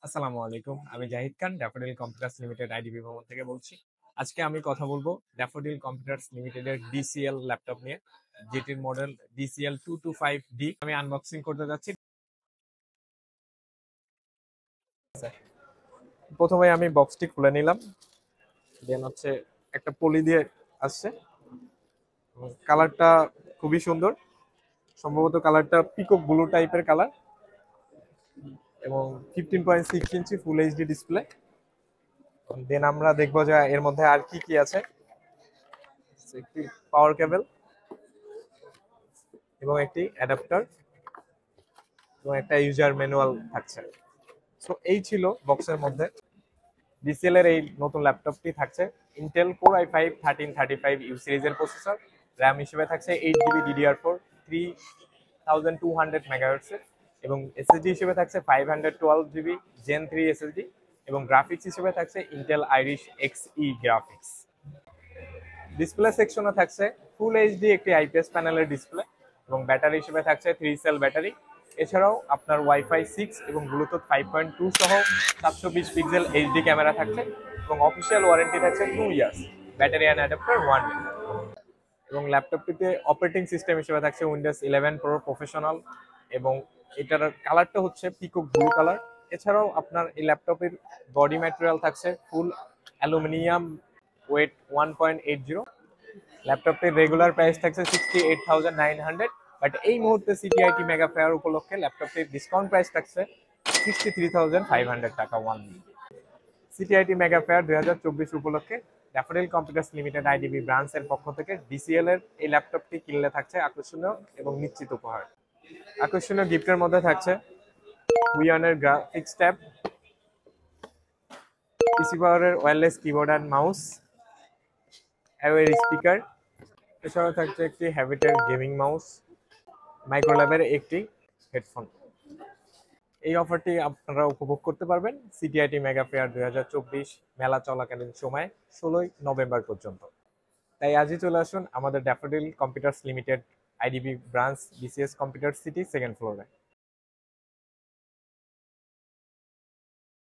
আসসালামু আলাইকুম। আমি জাহিদ খান, ড্যাফোডিল কম্পিউটার্স লিমিটেড আইডিবি ভবন থেকে বলছি। আজকে আমি কথা বলবো ড্যাফোডিল কম্পিউটার্স লিমিটেডের ডিসিএল ল্যাপটপ নিয়ে, যেটির মডেল ডিসিএল 225D। আমি আনবক্সিং করতে যাচ্ছি। প্রথমে আমি বক্সটি খুলে নিলাম, দেন হচ্ছে একটা পলি দিয়ে আসছে। কালারটা খুবই সুন্দর, সম্ভবত কালারটা পিকক ব্লু টাইপের কালার, এবং 15.6 ইঞ্চি ফুল এইচডি ডিসপ্লে। দেন আমরা দেখবো যে এর মধ্যে আর কি কি আছে। একটি পাওয়ার কেবল এবং একটি অ্যাডাপ্টার এবং একটা ইউজার ম্যানুয়াল থাকছে। সো এই ছিল বক্সের মধ্যে। ডিসিএল এর এই নতুন ল্যাপটপটি থাকছে ইন্টেল কোর i5 1335 ইউ সিরিজের প্রসেসর। র্যাম হিসেবে থাকছে 8 জিবি DDR4 3200 মেগাহার্টজ এবং এসএসডি হিসেবে থাকছে 512 জিবি জেন 3 এসএসডি এবং গ্রাফিক্স হিসেবে থাকছে ইন্টেল আইরিশ এক্সই গ্রাফিক্স। ডিসপ্লে সেকশনে থাকছে ফুল এইচডি একটি আইপিএস প্যানেলের ডিসপ্লে এবং ব্যাটারি হিসেবে থাকছে 3 সেল ব্যাটারি। এছাড়াও আপনার ওয়াইফাই 6 এবং ব্লুটুথ 5.2 সহ 720 পিক্সেল এইচডি ক্যামেরা থাকছে এবং অফিসিয়াল ওয়ারেন্টি থাকছে 2 ইয়ার্স, ব্যাটারি অ্যান্ড অ্যাডাপ্টার 1 ইয়ার। এবং ল্যাপটপটিতে অপারেটিং সিস্টেম হিসেবে থাকছে উইন্ডোজ 11 প্রো প্রফেশনাল এবং এটার কালারটা হচ্ছে পিকক ব্লু কালার। এছাড়াও আপনার এই ল্যাপটপের বডি ম্যাটেরিয়াল থাকছে ফুল অ্যালুমিনিয়াম, ওয়েট 1.80। ল্যাপটপটির রেগুলার প্রাইস থাকছে 68,900, বাট এই মুহূর্তে সিটিআইটি মেগা ফেয়ার উপলক্ষে ল্যাপটপটির ডিসকাউন্ট প্রাইস থাকছে 63,500 টাকা ওয়ান। সিটিআইটি মেগা ফেয়ার 2024 উপলক্ষে ড্যাফোডিল কম্পিউটার্স লিমিটেড আইডিবি ব্রাঞ্চের পক্ষ থেকে ডিসিএল এর এই ল্যাপটপটি কিনলে থাকছে আকর্ষণীয় এবং নিশ্চিত উপহার। আকর্ষণীয় গিফটের মধ্যে থাকছে উইয়নের গ্রাফিক্স ট্যাব, পিসি পাওয়ারের ওয়্যারলেস কিবোর্ড অ্যান্ড মাউস, অ্যাওয়ের স্পিকার। এছাড়াও থাকছে একটি হ্যাবিটের গেমিং মাউস, মাইক্রোল্যাবের একটি হেডফোন। এই অফারটি আপনারা উপভোগ করতে পারবেন সিটিআইটি মেগা ফেয়ার 2024 মেলা চলাকালীন সময় 16ই নভেম্বর পর্যন্ত। তাই আজই চলে আসুন আমাদের daffodil computers limited IDB branch, BCS computer city, second ফ্লোরে।